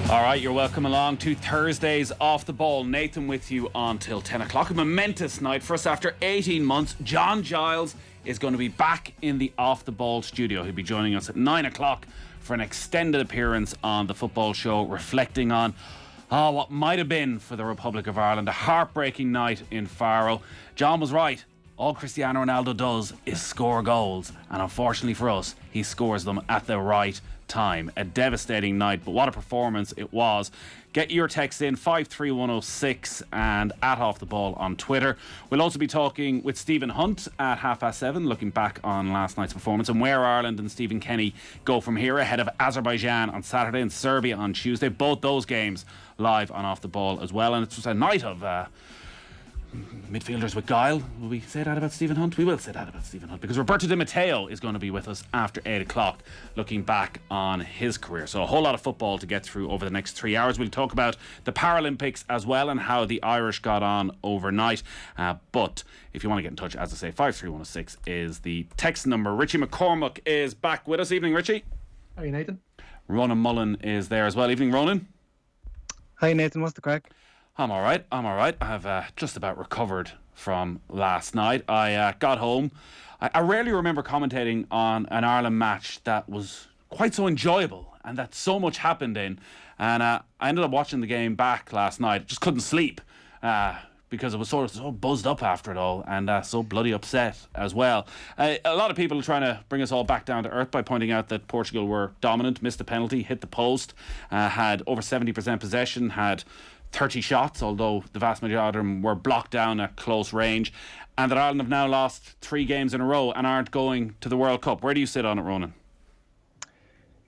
All right, you're welcome along to Thursdays Off the Ball. Nathan with you until 10 o'clock. A momentous night for us after 18 months. John Giles is going to be back in the Off the Ball studio. He'll be joining us at 9 o'clock for an extended appearance on the football show, reflecting on what might have been for the Republic of Ireland. A heartbreaking night in Faro. John was right. All Cristiano Ronaldo does is score goals, and unfortunately for us, he scores them at the right time. A devastating night, but what a performance it was. Get your text in 53106 and at Off the Ball on Twitter. We'll also be talking with Stephen Hunt at 7:30, looking back on last night's performance and where Ireland and Stephen Kenny go from here ahead of Azerbaijan on Saturday and Serbia on Tuesday. Both those games live on Off the Ball as well, and it's just a night of midfielders with guile. Will we say that about Stephen Hunt? We will say that about Stephen Hunt, because Roberto Di Matteo is going to be with us after 8 o'clock looking back on his career. So a whole lot of football to get through over the next 3 hours. We'll talk about the Paralympics as well and how the Irish got on overnight. But if you want to get in touch, as I say, 53106 is the text number. Richie McCormack is back with us. Evening, Richie. How are you, Nathan? Ronan Mullen is there as well. Evening, Ronan. Hi, Nathan. What's the crack? I'm all right. I've just about recovered from last night. I got home. I rarely remember commentating on an Ireland match that was quite so enjoyable and that so much happened in. And I ended up watching the game back last night. Just couldn't sleep because I was sort of so buzzed up after it all and so bloody upset as well. A lot of people are trying to bring us all back down to earth by pointing out that Portugal were dominant, missed a penalty, hit the post, had over 70% possession, had 30 shots, although the vast majority of them were blocked down at close range, and that Ireland have now lost 3 games in a row and aren't going to the World Cup. Where do you sit on it, Ronan?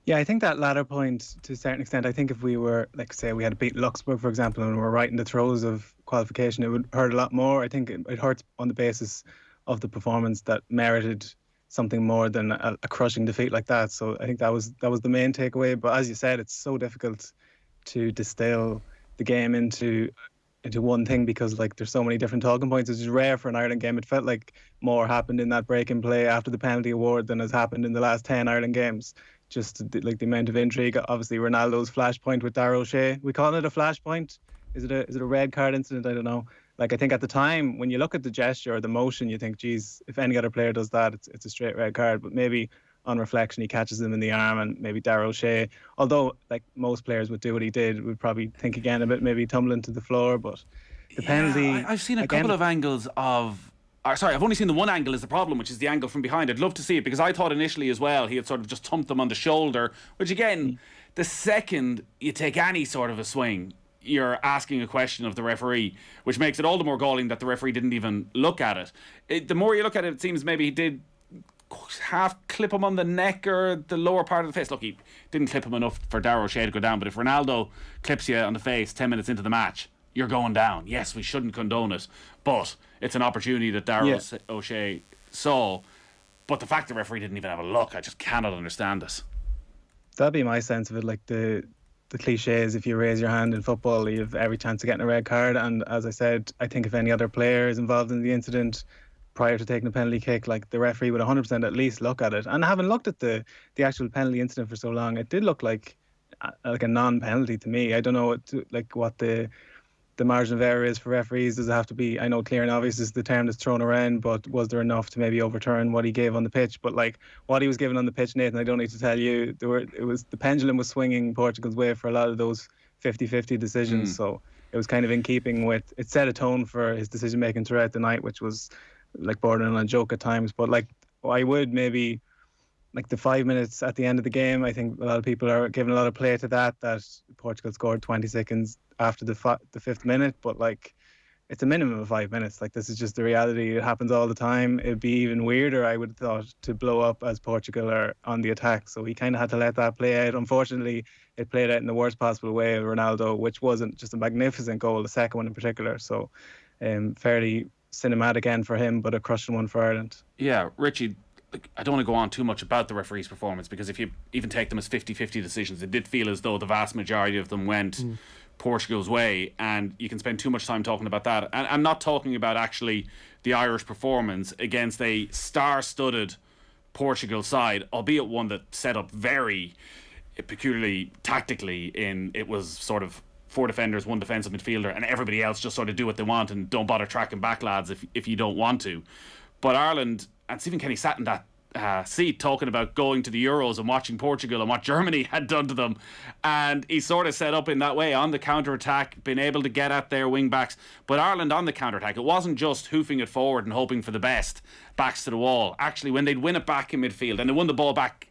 Yeah, I think that latter point, to a certain extent, I think if we were, like, say, we had to beat Luxembourg, for example, and we were right in the throes of qualification, it would hurt a lot more. I think it hurts on the basis of the performance that merited something more than a crushing defeat like that. So I think that was the main takeaway. But as you said, it's so difficult to distill the game into one thing, because like there's so many different talking points. It's just rare for an Ireland game. It felt like more happened in that break in play after the penalty award than has happened in the last 10 Ireland games. Just like the amount of intrigue. Obviously Ronaldo's flashpoint with Darragh O'Shea, we call it a flashpoint. Is it a red card incident? I don't know. Like, I think at the time when you look at the gesture or the motion, you think, geez, if any other player does that, it's a straight red card. But maybe on reflection, he catches him in the arm, and maybe Darragh O'Shea, although like most players would do what he did, would probably think again a bit, maybe tumbling to the floor. But the penalty, I've seen a couple of angles of. Sorry, I've only seen the one angle is the problem, which is the angle from behind. I'd love to see it, because I thought initially as well he had sort of just thumped them on the shoulder, which again, the second you take any sort of a swing, you're asking a question of the referee, which makes it all the more galling that the referee didn't even look at it. The more you look at it, it seems maybe he did half clip him on the neck or the lower part of the face. Look, he didn't clip him enough for Darragh O'Shea to go down, but if Ronaldo clips you on the face 10 minutes into the match, you're going down. Yes, we shouldn't condone it, but it's an opportunity that Darragh O'Shea saw. But the fact the referee didn't even have a look, I just cannot understand this. That'd be my sense of it. Like the cliche is, if you raise your hand in football, you have every chance of getting a red card. And as I said, I think if any other player is involved in the incident prior to taking a penalty kick, like the referee would 100% at least look at it. And having looked at the actual penalty incident for so long, it did look like a non-penalty to me. I don't know what the margin of error is for referees. Does it have to be, I know clear and obvious is the term that's thrown around, but was there enough to maybe overturn what he gave on the pitch? But like what he was given on the pitch, Nathan, I don't need to tell you, the pendulum was swinging Portugal's way for a lot of those 50-50 decisions. So it was kind of in keeping with, it set a tone for his decision making throughout the night, which was like bordering on a joke at times. But like, I would maybe, like the 5 minutes at the end of the game, I think a lot of people are giving a lot of play to that Portugal scored 20 seconds after the 5th minute, but like it's a minimum of 5 minutes. Like, this is just the reality. It happens all the time. It'd be even weirder, I would have thought, to blow up as Portugal are on the attack. So he kind of had to let that play out. Unfortunately, it played out in the worst possible way of Ronaldo, which wasn't just a magnificent goal, the second one in particular. So fairly cinematic end for him, but a crushing one for Ireland. Yeah, Richie, I don't want to go on too much about the referee's performance, because if you even take them as 50-50 decisions, it did feel as though the vast majority of them went Portugal's way, and you can spend too much time talking about that. And I'm not talking about actually the Irish performance against a star-studded Portugal side, albeit one that set up very peculiarly tactically in it was sort of 4 defenders, 1 defensive midfielder, and everybody else just sort of do what they want and don't bother tracking back, lads, if you don't want to. But Ireland, and Stephen Kenny sat in that seat talking about going to the Euros and watching Portugal and what Germany had done to them, and he sort of set up in that way on the counter-attack, been able to get at their wing-backs. But Ireland on the counter-attack, it wasn't just hoofing it forward and hoping for the best, backs to the wall. Actually, when they'd win it back in midfield, and they won the ball back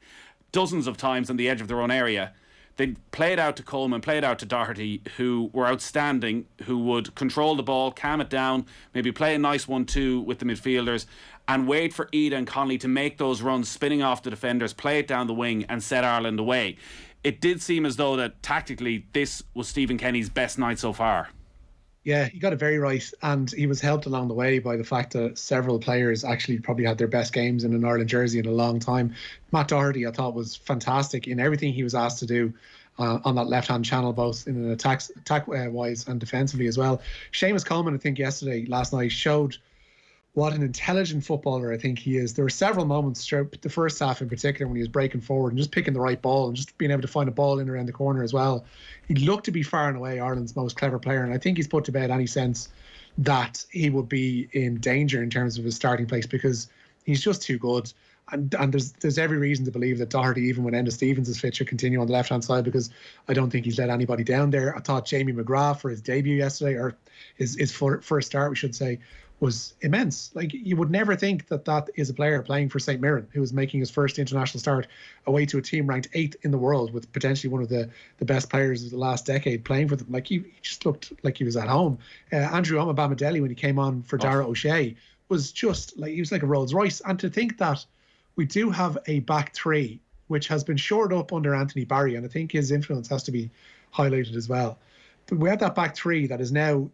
dozens of times on the edge of their own area, they'd play it out to Coleman, play it out to Doherty, who were outstanding, who would control the ball, calm it down, maybe play a nice 1-2 with the midfielders, and wait for Ida and Connolly to make those runs, spinning off the defenders, play it down the wing and set Ireland away. It did seem as though that tactically this was Stephen Kenny's best night so far. Yeah, he got it very right, and he was helped along the way by the fact that several players actually probably had their best games in an Ireland jersey in a long time. Matt Doherty, I thought, was fantastic in everything he was asked to do on that left-hand channel, both in an attack-wise and defensively as well. Seamus Coleman, I think last night, showed what an intelligent footballer I think he is. There were several moments throughout the first half in particular when he was breaking forward and just picking the right ball and just being able to find a ball in around the corner as well. He looked to be far and away Ireland's most clever player, and I think he's put to bed any sense that he would be in danger in terms of his starting place, because he's just too good. And there's every reason to believe that Doherty, even when Enda Stevens is fit, should continue on the left-hand side, because I don't think he's let anybody down there. I thought Jamie Mcgrath, for his debut yesterday, or his first start, we should say, was immense. Like, you would never think that is a player playing for St Mirren, who was making his first international start away to a team ranked 8th in the world, with potentially one of the best players of the last decade playing for them. Like, he just looked like he was at home. Andrew Omabamidele, when he came on for Dara O'Shea, was just like, he was like a Rolls Royce. And to think that we do have a back three, which has been shored up under Anthony Barry, and I think his influence has to be highlighted as well. But we have that back three that is now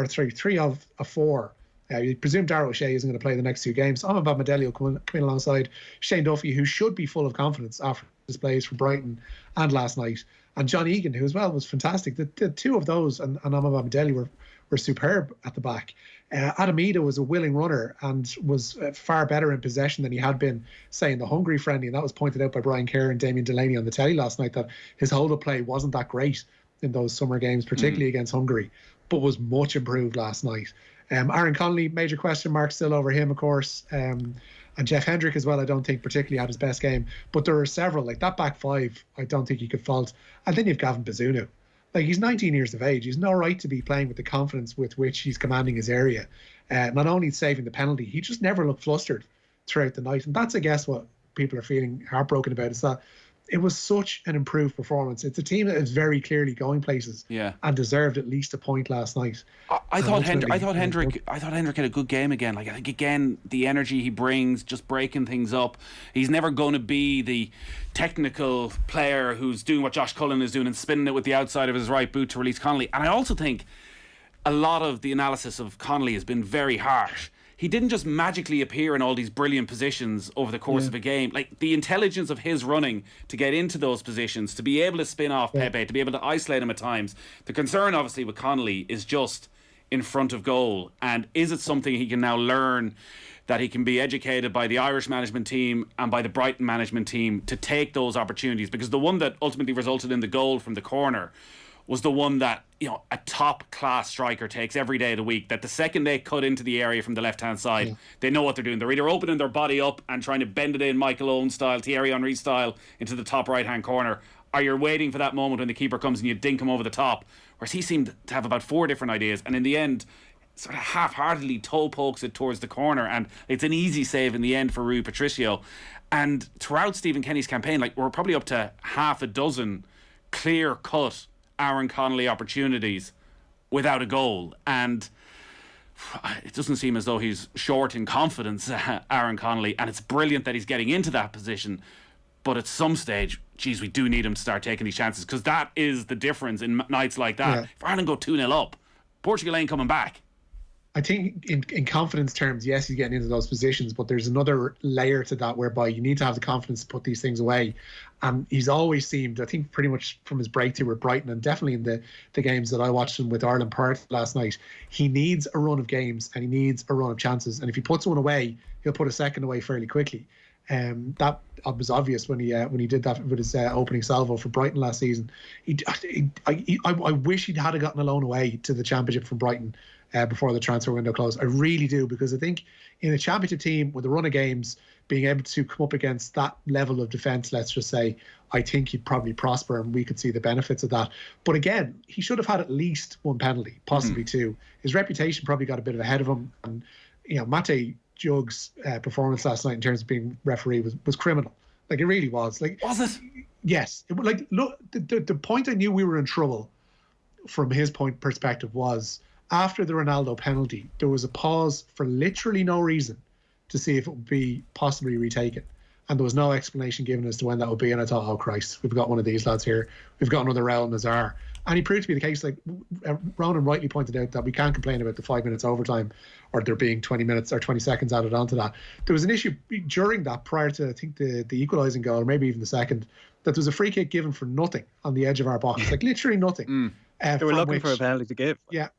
three of 4. You presume Dara O'Shea isn't going to play the next 2 games. Omabamidele will come in alongside Shane Duffy, who should be full of confidence after displays for Brighton and last night. And John Egan, who as well was fantastic. The 2 of those and Omabamidele were superb at the back. Adam Ida was a willing runner and was far better in possession than he had been, say, in the Hungary friendly. And that was pointed out by Brian Kerr and Damien Delaney on the telly last night, that his hold-up play wasn't that great in those summer games, particularly against Hungary, but was much improved last night. Aaron Connolly, major question mark still over him, of course. And Jeff Hendrick as well, I don't think particularly had his best game. But there are several, like that back 5, I don't think you could fault. And then you've Gavin Bazunu. Like, he's 19 years of age. He's no right to be playing with the confidence with which he's commanding his area. Not only saving the penalty, he just never looked flustered throughout the night. And that's, I guess, what people are feeling heartbroken about, is that it was such an improved performance. It's a team that is very clearly going places, and deserved at least a point last night. I thought Hendrick had a good game again. Like, I think again, the energy he brings, just breaking things up. He's never going to be the technical player who's doing what Josh Cullen is doing and spinning it with the outside of his right boot to release Connolly. And I also think a lot of the analysis of Connolly has been very harsh. He didn't just magically appear in all these brilliant positions over the course of a game. Like, the intelligence of his running to get into those positions, to be able to spin off Pepe, to be able to isolate him at times. The concern, obviously, with Connolly is just in front of goal. And is it something he can now learn, that he can be educated by the Irish management team and by the Brighton management team to take those opportunities? Because the one that ultimately resulted in the goal from the corner was the one that, you know, a top class striker takes every day of the week, that the second they cut into the area from the left hand side, they know what they're doing. They're either opening their body up and trying to bend it in Michael Owen style, Thierry Henry style, into the top right hand corner, or you're waiting for that moment when the keeper comes and you dink him over the top. Whereas he seemed to have about 4 different ideas, and in the end sort of half-heartedly toe pokes it towards the corner, and it's an easy save in the end for Rui Patricio. And throughout Stephen Kenny's campaign, like, we're probably up to half a dozen clear cut Aaron Connolly opportunities without a goal, and it doesn't seem as though he's short in confidence, Aaron Connolly, and it's brilliant that he's getting into that position. But at some stage, geez, we do need him to start taking these chances, because that is the difference in nights like that. If Ireland go 2-0 up, Portugal ain't coming back. I think in confidence terms, yes, he's getting into those positions, but there's another layer to that whereby you need to have the confidence to put these things away. And he's always seemed, I think, pretty much from his breakthrough with Brighton, and definitely in the games that I watched him with Ireland prior to last night, he needs a run of games and he needs a run of chances. And if he puts one away, he'll put a second away fairly quickly. That was obvious when he did that with his opening salvo for Brighton last season. I wish he'd had gotten a loan away to the Championship from Brighton before the transfer window closed. I really do, because I think in a Championship team with a run of games, being able to come up against that level of defence, let's just say, I think he'd probably prosper, and we could see the benefits of that. But again, he should have had at least one penalty, possibly two. His reputation probably got a bit ahead of him, and Mate Jug's performance last night in terms of being referee was criminal. Like, it really was. Like, was it? Yes. Look, the point I knew we were in trouble from his perspective was after the Ronaldo penalty, there was a pause for literally no reason to see if it would be possibly retaken. And there was no explanation given as to when that would be. And I thought, oh Christ, we've got one of these lads here. We've got another Raul Nazar. And he proved to be the case. Like Ronan rightly pointed out, that we can't complain about the 5 minutes overtime or there being 20 minutes or 20 seconds added onto that. There was an issue during that, prior to, I think, the equalising goal, or maybe even the second, that there was a free kick given for nothing on the edge of our box. Like literally nothing. They were looking for a penalty to give. Yeah.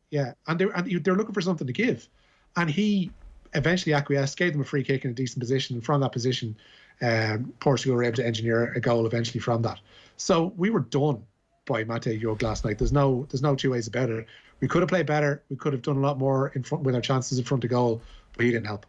And they're looking for something to give. And he eventually acquiesced, gave them a free kick in a decent position. And from that position, Portugal were able to engineer a goal eventually from that. So we were done by Mate Jug last night. There's no two ways about it. We could have played better. We could have done a lot more in front with our chances in front of goal, but he didn't help.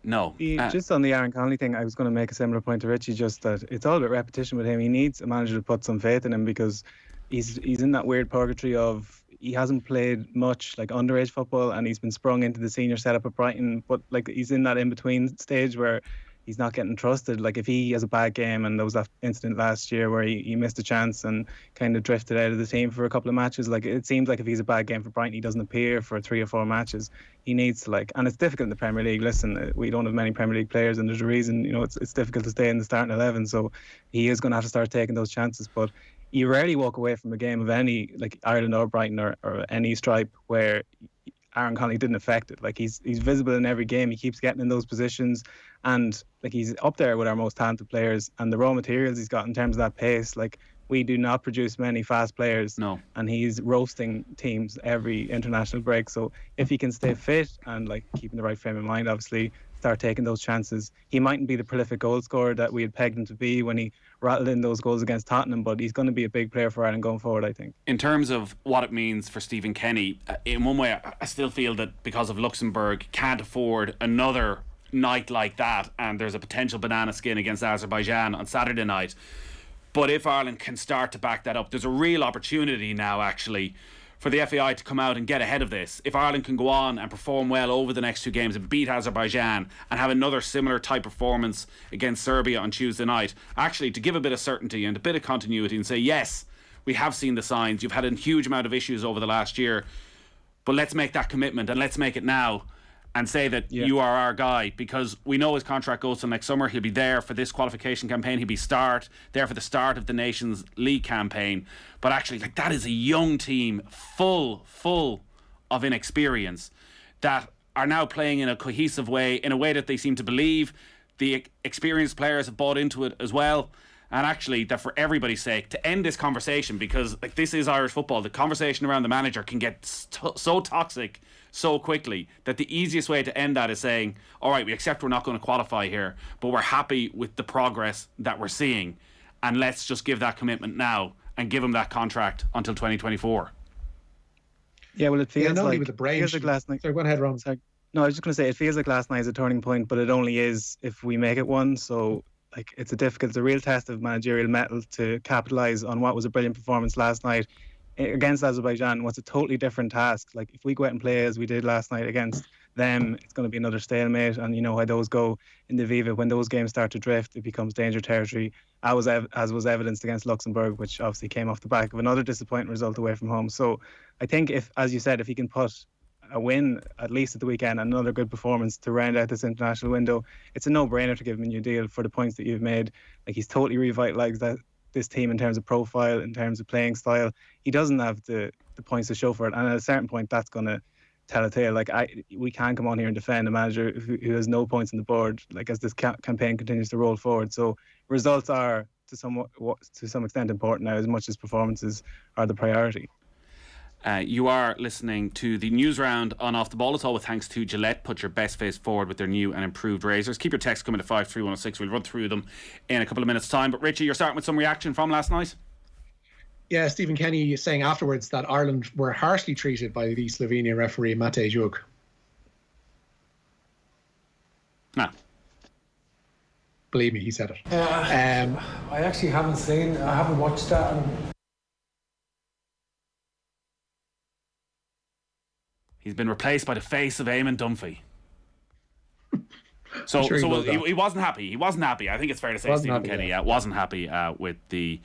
No. Just on the Aaron Connolly thing, I was going to make a similar point to Richie, just that it's all about repetition with him. He needs a manager to put some faith in him, because he's in that weird purgatory of he hasn't played much like underage football, and he's been sprung into the senior setup at Brighton, but like he's in that in-between stage where he's not getting trusted. Like if he has a bad game, and there was that incident last year where he missed a chance and kind of drifted out of the team for a couple of matches, like it seems like if he's a bad game for Brighton, he doesn't appear for 3 or 4 matches. He needs to and it's difficult in the Premier League. Listen, we don't have many Premier League players, and there's a reason, it's difficult to stay in the starting 11, so he is going to have to start taking those chances. But you rarely walk away from a game of any, like Ireland or Brighton or any stripe, where Aaron Connolly didn't affect it. Like he's visible in every game. He keeps getting in those positions, and like he's up there with our most talented players, and the raw materials he's got in terms of that pace. Like we do not produce many fast players. No. And he's roasting teams every international break. So if he can stay fit and like keeping the right frame of mind, obviously start taking those chances. He mightn't be the prolific goal scorer that we had pegged him to be when he rattled in those goals against Tottenham, but he's going to be a big player for Ireland going forward, I think. In terms of what it means for Stephen Kenny, in one way I still feel that because of Luxembourg can't afford another night like that, and there's a potential banana skin against Azerbaijan on Saturday night. But if Ireland can start to back that up, there's a real opportunity now actually for the FAI to come out and get ahead of this. If Ireland can go on and perform well over the next 2 games and beat Azerbaijan and have another similar type performance against Serbia on Tuesday night, actually to give a bit of certainty and a bit of continuity and say, yes, we have seen the signs, you've had a huge amount of issues over the last year, but let's make that commitment and let's make it now and say that you are our guy, because we know his contract goes till next summer. He'll be there for this qualification campaign. He'll be there for the start of the Nations League campaign. But actually, like, that is a young team full of inexperience that are now playing in a cohesive way, in a way that they seem to believe. The experienced players have bought into it as well. And actually, that for everybody's sake, to end this conversation, because like this is Irish football, the conversation around the manager can get so toxic so quickly that the easiest way to end that is saying, all right, we accept we're not going to qualify here, but we're happy with the progress that we're seeing, and let's just give that commitment now and give him that contract until 2024. Yeah, well, it feels like with the brain. Feels like last night. Sorry, go ahead, Ron. No, I was just going to say, it feels like last night is a turning point, but it only is if we make it one. So like it's a real test of managerial mettle to capitalise on what was a brilliant performance last night against Azerbaijan. What's a totally different task. Like if we go out and play as we did last night against them, it's going to be another stalemate. And you know how those go in the Viva. When those games start to drift, it becomes danger territory, as was evidenced against Luxembourg, which obviously came off the back of another disappointing result away from home. So I think if, as you said, if he can put a win at least at the weekend and another good performance to round out this international window, it's a no-brainer to give him a new deal for the points that you've made. Like he's totally revitalised this team in terms of profile, in terms of playing style. He doesn't have the points to show for it, and at a certain point that's going to tell a tale. Like we can't come on here and defend a manager who has no points on the board, like as this campaign continues to roll forward. So results are to some extent important now, as much as performances are the priority. You are listening to the Newsround on Off the Ball. It's all with thanks to Gillette. Put your best face forward with their new and improved razors. Keep your texts coming to 53106. We'll run through them in a couple of minutes' time. But Richie, you're starting with some reaction from last night? Yeah, Stephen Kenny saying afterwards that Ireland were harshly treated by the Slovenian referee Matej Juk. Nah. Believe me, he said it. I actually I haven't watched that. He's been replaced by the face of Eamon Dunphy. So, sure he wasn't happy. He wasn't happy. I think it's fair to say Stephen Kenny wasn't happy with the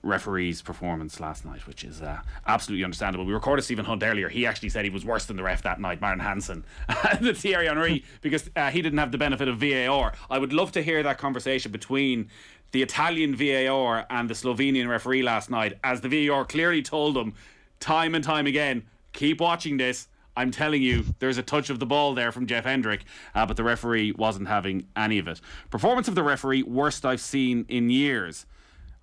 referee's performance last night, which is absolutely understandable. We recorded Stephen Hunt earlier. He actually said he was worse than the ref that night, Martin Hansen, the Thierry Henry, because he didn't have the benefit of VAR. I would love to hear that conversation between the Italian VAR and the Slovenian referee last night, as the VAR clearly told them time and time again, keep watching this. I'm telling you, there's a touch of the ball there from Jeff Hendrick, but the referee wasn't having any of it. Performance of the referee, worst I've seen in years.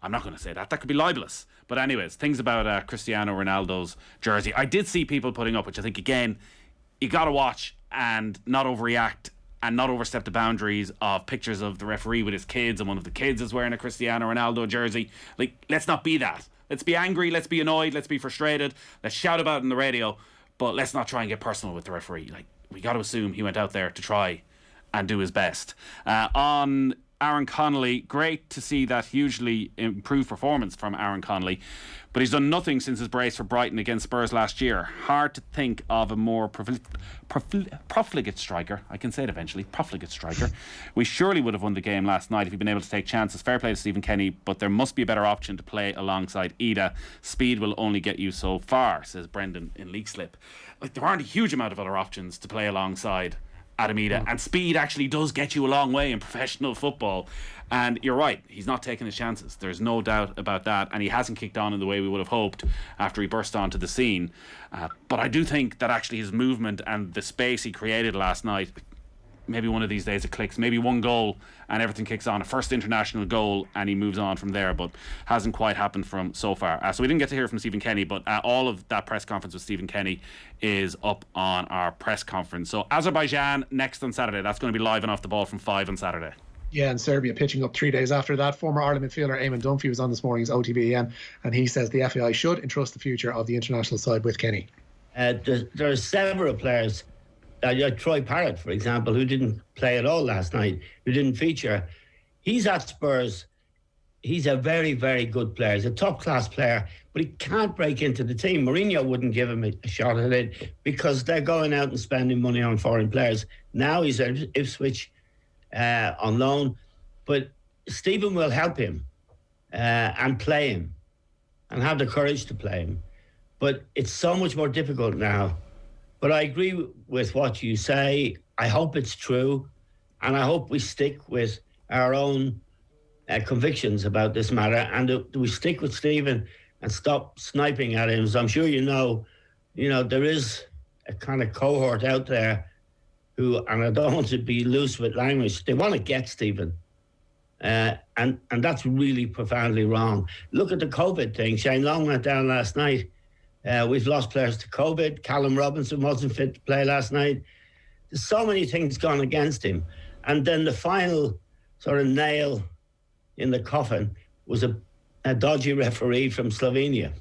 I'm not going to say that. That could be libelous. But anyways, things about Cristiano Ronaldo's jersey. I did see people putting up, which I think, again, you got to watch and not overreact and not overstep the boundaries of pictures of the referee with his kids, and one of the kids is wearing a Cristiano Ronaldo jersey. Like, let's not be that. Let's be angry, let's be annoyed, let's be frustrated, let's shout about it on the radio, but let's not try and get personal with the referee. Like, we got to assume he went out there to try and do his best. On Aaron Connolly, great to see that hugely improved performance from Aaron Connolly, but he's done nothing since his brace for Brighton against Spurs last year. Hard to think of a more profligate striker. I can say it eventually. Profligate striker. We surely would have won the game last night if he'd been able to take chances. Fair play to Stephen Kenny, but there must be a better option to play alongside Ida. Speed will only get you so far, says Brendan in League Slip. Like, there aren't a huge amount of other options to play alongside Adam Ida, and speed actually does get you a long way in professional football. And you're right, he's not taking his chances. There's no doubt about that, and he hasn't kicked on in the way we would have hoped after he burst onto the scene. But I do think that actually his movement and the space he created last night, maybe one of these days it clicks, maybe one goal and everything kicks on, a first international goal, and he moves on from there, but hasn't quite happened from so far. So we didn't get to hear from Stephen Kenny, but all of that press conference with Stephen Kenny is up on our press conference. So Azerbaijan next on Saturday. That's going to be live and Off the Ball from 5 on Saturday. Yeah, and Serbia pitching up 3 days after that. Former Ireland midfielder Eamon Dunphy was on this morning's OTB AM, and he says the FAI should entrust the future of the international side with Kenny. There are several players, Troy Parrott, for example, who didn't play at all last night, who didn't feature. He's at Spurs. He's a very, very good player. He's a top-class player, but he can't break into the team. Mourinho wouldn't give him a shot at it because they're going out and spending money on foreign players. Now he's at Ipswich on loan, but Stephen will help him and play him and have the courage to play him. But it's so much more difficult now. But I agree with what you say. I hope it's true, and I hope we stick with our own convictions about this matter, and we stick with Stephen and stop sniping at him. So I'm sure you know, there is a kind of cohort out there who, and I don't want to be loose with language, they want to get Stephen. And that's really profoundly wrong. Look at the COVID thing. Shane Long went down last night. We've lost players to COVID. Callum Robinson wasn't fit to play last night. There's so many things gone against him. And then the final sort of nail in the coffin was a dodgy referee from Slovenia.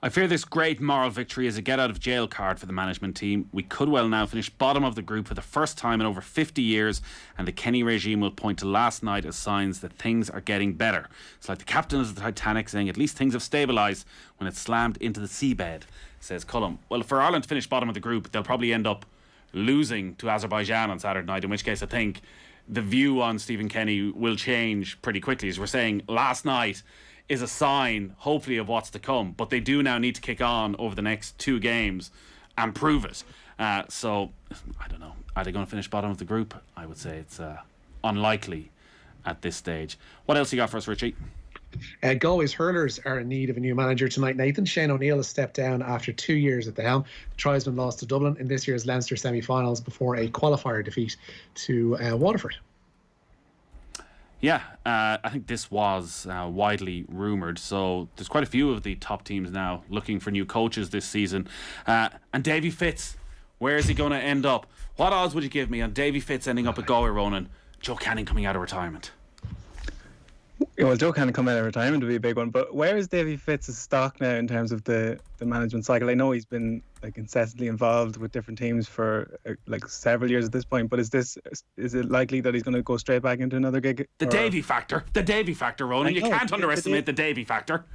I fear this great moral victory is a get-out-of-jail card for the management team. We could well now finish bottom of the group for the first time in over 50 years, and the Kenny regime will point to last night as signs that things are getting better. It's like the captain of the Titanic saying at least things have stabilised when it slammed into the seabed, says Cullum. Well, for Ireland to finish bottom of the group, they'll probably end up losing to Azerbaijan on Saturday night, in which case I think the view on Stephen Kenny will change pretty quickly. As we're saying, last night is a sign, hopefully, of what's to come. But they do now need to kick on over the next 2 games and prove it. So, I don't know. Are they going to finish bottom of the group? I would say it's unlikely at this stage. What else you got for us, Richie? Galway's hurlers are in need of a new manager tonight, Nathan. Shane O'Neill has stepped down after 2 years at the helm. The Tribesmen lost to Dublin in this year's Leinster Semifinals before a qualifier defeat to Waterford. Yeah, I think this was widely rumoured. So there's quite a few of the top teams now looking for new coaches this season. And Davy Fitz, where is he going to end up? What odds would you give me on Davy Fitz ending up at Galway, Ronan? Joe Canning coming out of retirement. Yeah, well, Joe Canning coming out of retirement would be a big one. But where is Davy Fitz's stock now in terms of the management cycle? I know he's been like incessantly involved with different teams for like several years at this point. But is it likely that he's going to go straight back into another gig? The Davy factor, Ronan. You can't underestimate the Davy factor.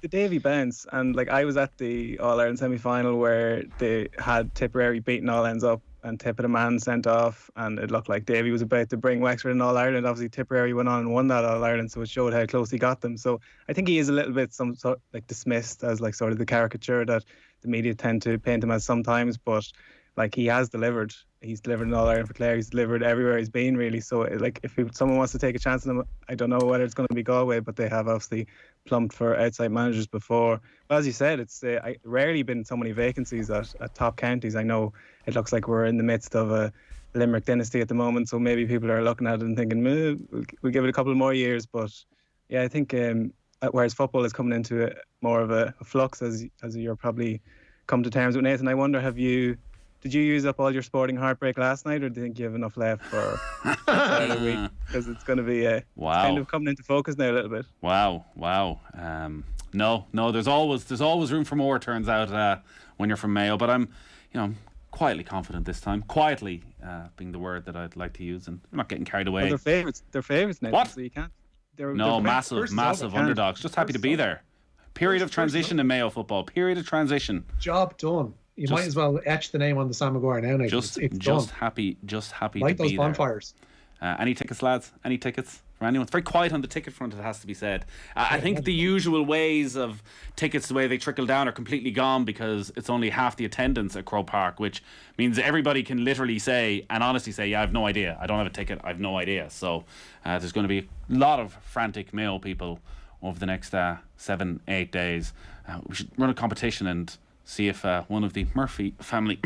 The Davy bounce, and like I was at the All Ireland semi-final where they had Tipperary beating all ends up and Tip had a man sent off, and it looked like Davy was about to bring Wexford in All Ireland. Obviously Tipperary went on and won that All Ireland, so it showed how close he got them. So I think he is a little bit some sort like dismissed as like sort of the caricature that the media tend to paint him as sometimes, but like he has delivered. He's delivered in All Ireland for Clare. He's delivered everywhere he's been, really. So like if someone wants to take a chance on him, I don't know whether it's going to be Galway, but they have obviously plumped for outside managers before. But as you said, it's rarely been so many vacancies at top counties. I know it looks like we're in the midst of a Limerick dynasty at the moment, so maybe people are looking at it and thinking, we'll give it a couple more years. But yeah, I think whereas football is coming into more of a flux, as you're probably come to terms with, Nathan. I wonder, did you use up all your sporting heartbreak last night, or do you think you have enough left for another week? Because it's going to be kind of coming into focus now a little bit. Wow. No. There's always room for more. Turns out when you're from Mayo, but I'm quietly confident this time. Quietly being the word that I'd like to use, and I'm not getting carried away. Well, they're favourites now. What? So you can't. They're massive underdogs. Just happy to be there. Period of transition in Mayo football. Period of transition. Job done. You might as well etch the name on the Sam Mcgrath now. It's done. happy like to be there. Those bonfires. Any tickets, lads? Any tickets for anyone? It's very quiet on the ticket front, it has to be said. I think the usual ways of tickets, the way they trickle down, are completely gone because it's only half the attendance at Croke Park, which means everybody can literally say and honestly say, yeah, I have no idea. I don't have a ticket. I have no idea. So there's going to be a lot of frantic Mayo people over the next 7-8 days. We should run a competition and see if one of the Murphy family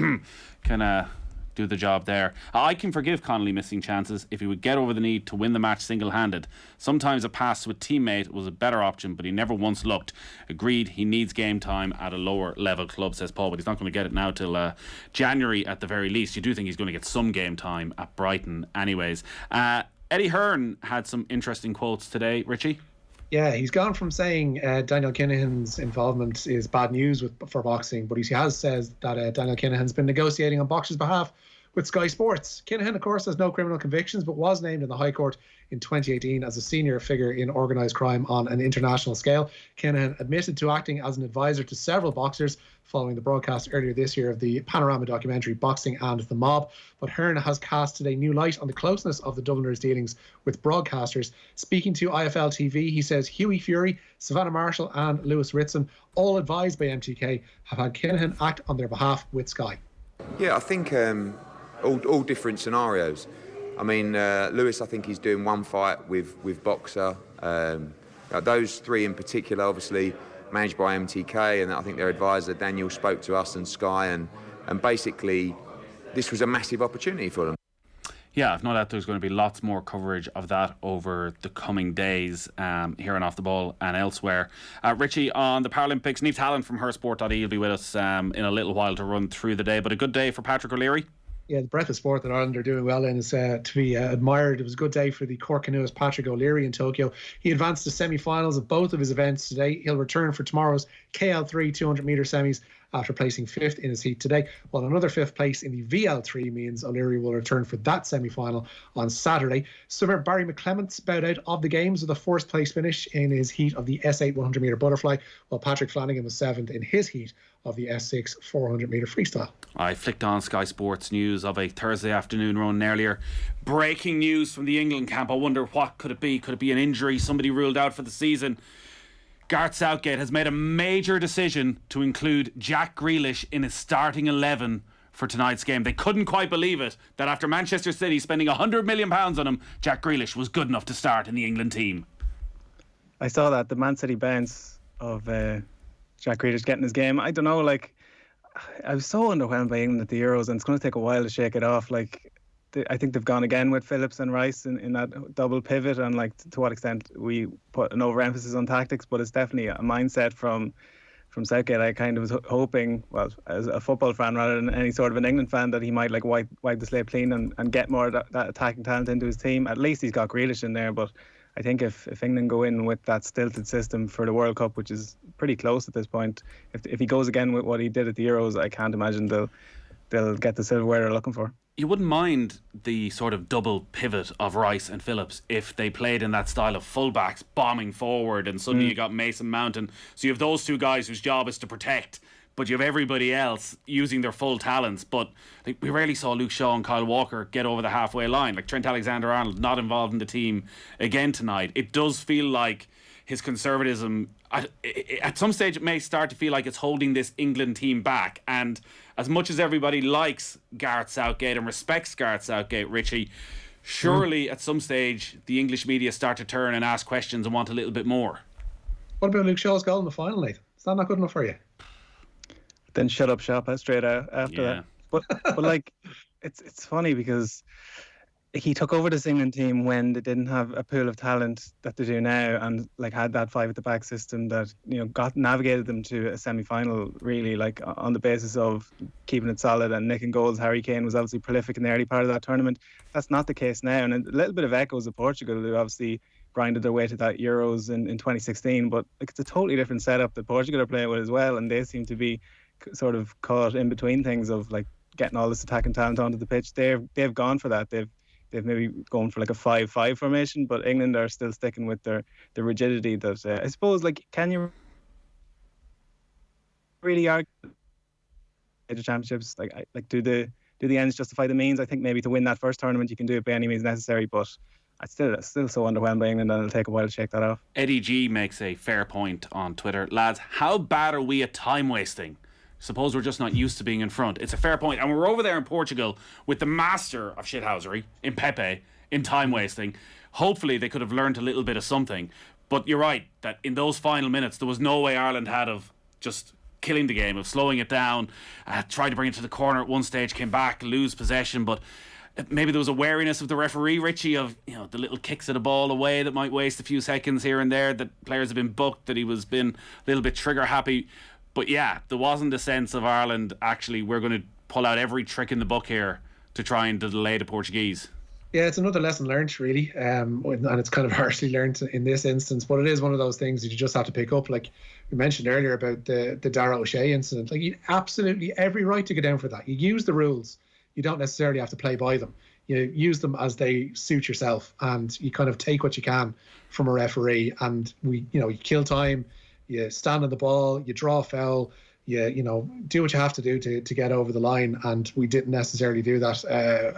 can do the job there. I can forgive Connolly missing chances if he would get over the need to win the match single-handed. Sometimes a pass to a teammate was a better option, but he never once looked. Agreed, he needs game time at a lower level club, says Paul, but he's not going to get it now till January at the very least. You do think he's going to get some game time at Brighton anyways. Eddie Hearn had some interesting quotes today, Richie. Yeah, he's gone from saying Daniel Kinahan's involvement is bad news for boxing, but he has said that Daniel Kinahan's been negotiating on boxers' behalf with Sky Sports. Kinahan, of course, has no criminal convictions, but was named in the High Court in 2018 as a senior figure in organised crime on an international scale. Kinahan admitted to acting as an advisor to several boxers following the broadcast earlier this year of the Panorama documentary Boxing and the Mob. But Hearn has cast today new light on the closeness of the Dubliners' dealings with broadcasters. Speaking to IFL TV, he says Hughie Fury, Savannah Marshall and Lewis Ritson, all advised by MTK, have had Kinahan act on their behalf with Sky. Yeah, I think all different scenarios. I mean, Lewis, I think he's doing one fight with Boxer. Those three in particular, obviously managed by MTK, and I think their advisor Daniel spoke to us and Sky, and basically this was a massive opportunity for them. Yeah, I've no doubt there's going to be lots more coverage of that over the coming days here on Off the Ball and elsewhere. Richie, on the Paralympics, Niamh Talon from hersport.ie will be with us in a little while to run through the day, but a good day for Patrick O'Leary. Yeah, the breadth of sport that Ireland are doing well in is to be admired. It was a good day for the Cork canoeist Patrick O'Leary in Tokyo. He advanced to semi-finals of both of his events today. He'll return for tomorrow's KL3 200-metre semis after placing 5th in his heat today, while another 5th place in the VL3 means O'Leary will return for that semi-final on Saturday. Swimmer Barry McClements bowed out of the games with a 4th place finish in his heat of the S8 100-metre butterfly, while Patrick Flanagan was 7th in his heat of the S6 400-metre freestyle. I flicked on Sky Sports news of a Thursday afternoon run earlier. Breaking news from the England camp. I wonder what could it be? Could it be an injury? Somebody ruled out for the season? Gareth Southgate has made a major decision to include Jack Grealish in his starting 11 for tonight's game. They couldn't quite believe it, that after Manchester City spending £100 million on him, Jack Grealish was good enough to start in the England team. I saw that, the Man City bounce of Jack Grealish getting his game. I don't know, I was so underwhelmed by England at the Euros, and it's going to take a while to shake it off. I think they've gone again with Phillips and Rice in that double pivot, and like to what extent we put an overemphasis on tactics, but it's definitely a mindset from Southgate. I kind of was hoping, well, as a football fan rather than any sort of an England fan, that he might like wipe the slate clean and get more of that attacking talent into his team. At least he's got Grealish in there, but I think if England go in with that stilted system for the World Cup, which is pretty close at this point, if he goes again with what he did at the Euros, I can't imagine they'll get the silverware they're looking for. You wouldn't mind the sort of double pivot of Rice and Phillips if they played in that style of fullbacks bombing forward, and suddenly you got Mason Mount, and so you have those two guys whose job is to protect, but you have everybody else using their full talents. But we rarely saw Luke Shaw and Kyle Walker get over the halfway line. Like Trent Alexander-Arnold not involved in the team again tonight. It does feel like his conservatism at some stage it may start to feel like it's holding this England team back. And as much as everybody likes Gareth Southgate and respects Gareth Southgate, Richie, surely at some stage the English media start to turn and ask questions and want a little bit more. What about Luke Shaw's goal in the final, Nathan? Is that not good enough for you? Then shut up shop straight out after that. But like it's funny because he took over this England team when they didn't have a pool of talent that they do now, and like had that five at the back system that, you know, navigated them to a semi-final really, like on the basis of keeping it solid and nicking goals. Harry Kane was obviously prolific in the early part of that tournament. That's not the case now, and a little bit of echoes of Portugal, who obviously grinded their way to that Euros in 2016, but like it's a totally different setup that Portugal are playing with as well, and they seem to be sort of caught in between things of like getting all this attacking talent onto the pitch. They've gone for that. They've maybe gone for like a 5-5 formation, but England are still sticking with the rigidity that I suppose, like, can you really argue major championships? Like do the ends justify the means? I think maybe to win that first tournament you can do it by any means necessary, but it's still so underwhelmed by England, and it'll take a while to shake that off. Eddie G makes a fair point on Twitter. Lads, how bad are we at time wasting? Suppose we're just not used to being in front. It's a fair point. And we're over there in Portugal with the master of shithousery in Pepe, in time wasting. Hopefully they could have learned a little bit of something. But you're right, that in those final minutes there was no way Ireland had of just killing the game, of slowing it down, tried to bring it to the corner at one stage, came back, lose possession. But maybe there was a wariness of the referee, Richie, of, you know, the little kicks of the ball away that might waste a few seconds here and there, that players have been booked, that he was been a little bit trigger happy. But yeah, there wasn't a sense of Ireland, actually, we're going to pull out every trick in the book here to try and delay the Portuguese. Yeah, it's another lesson learned, really, and it's kind of harshly learned in this instance, but it is one of those things that you just have to pick up. Like we mentioned earlier about the Dara O'Shea incident, like you absolutely every right to go down for that. You use the rules, you don't necessarily have to play by them. You use them as they suit yourself, and you kind of take what you can from a referee. And you kill time, you stand on the ball, you draw a foul, you do what you have to do to get over the line, and we didn't necessarily do that,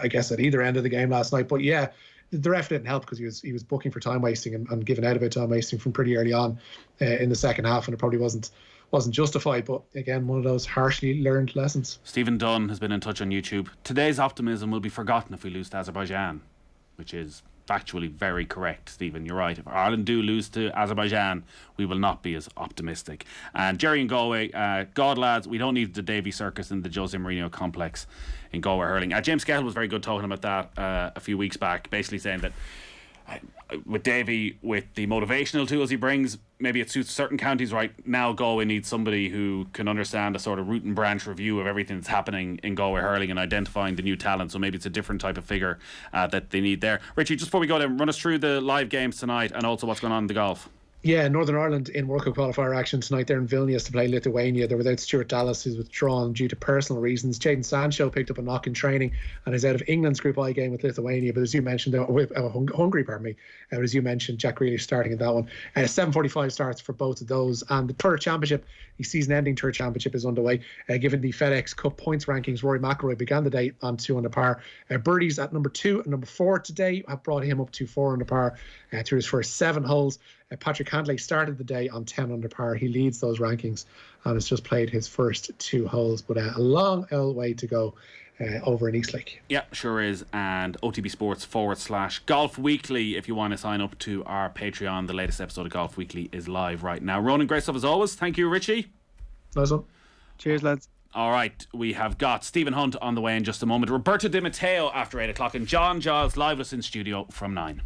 I guess, at either end of the game last night. But yeah, the ref didn't help because he was booking for time wasting and giving out about time wasting from pretty early on in the second half, and it probably wasn't justified. But again, one of those harshly learned lessons. Stephen Dunn has been in touch on YouTube. Today's optimism will be forgotten if we lose to Azerbaijan, which is factually very correct, Stephen. You're right. If Ireland do lose to Azerbaijan, we will not be as optimistic. And Jerry in Galway, God lads, we don't need the Davy Circus in the Jose Mourinho complex in Galway hurling. James Skehill was very good talking about that a few weeks back, basically saying that with Davy, with the motivational tools he brings, maybe it suits certain counties right now. Galway needs somebody who can understand a sort of root and branch review of everything that's happening in Galway hurling and identifying the new talent. So maybe it's a different type of figure that they need there. Richie, just before we go there, run us through the live games tonight and also what's going on in the golf. Yeah, Northern Ireland in World Cup qualifier action tonight. They're in Vilnius to play Lithuania. They're without Stuart Dallas, who's withdrawn due to personal reasons. Jadon Sancho picked up a knock in training and is out of England's Group I game with Lithuania. But as you mentioned, Hungary, as you mentioned, Jack Grealish starting in that one. 7:45 starts for both of those. And the Tour Championship, the season-ending Tour Championship, is underway. Given the FedEx Cup points rankings, Rory McIlroy began the day on 2 under par. Birdies at number 2 and number 4 today have brought him up to 4 under par through his first 7 holes. Patrick Handley started the day on 10 under par. He leads those rankings and has just played his first 2 holes, but a long old way to go over in Eastlake. Yeah, sure is. And OTB Sports /Golf Weekly, if you want to sign up to our Patreon. The latest episode of Golf Weekly is live right now. Ronan, great stuff as always. Thank you, Richie. Nice one. Cheers, lads. All right, we have got Stephen Hunt on the way in just a moment. Roberto Di Matteo after 8 o'clock, and John Giles live with us in studio from 9.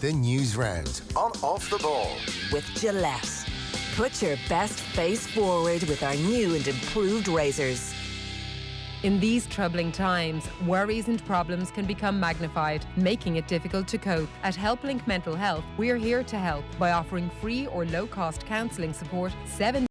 The Newsround on Off the Ball. With Gillette. Put your best face forward with our new and improved razors. In these troubling times, worries and problems can become magnified, making it difficult to cope. At HelpLink Mental Health, we're here to help by offering free or low-cost counselling support 7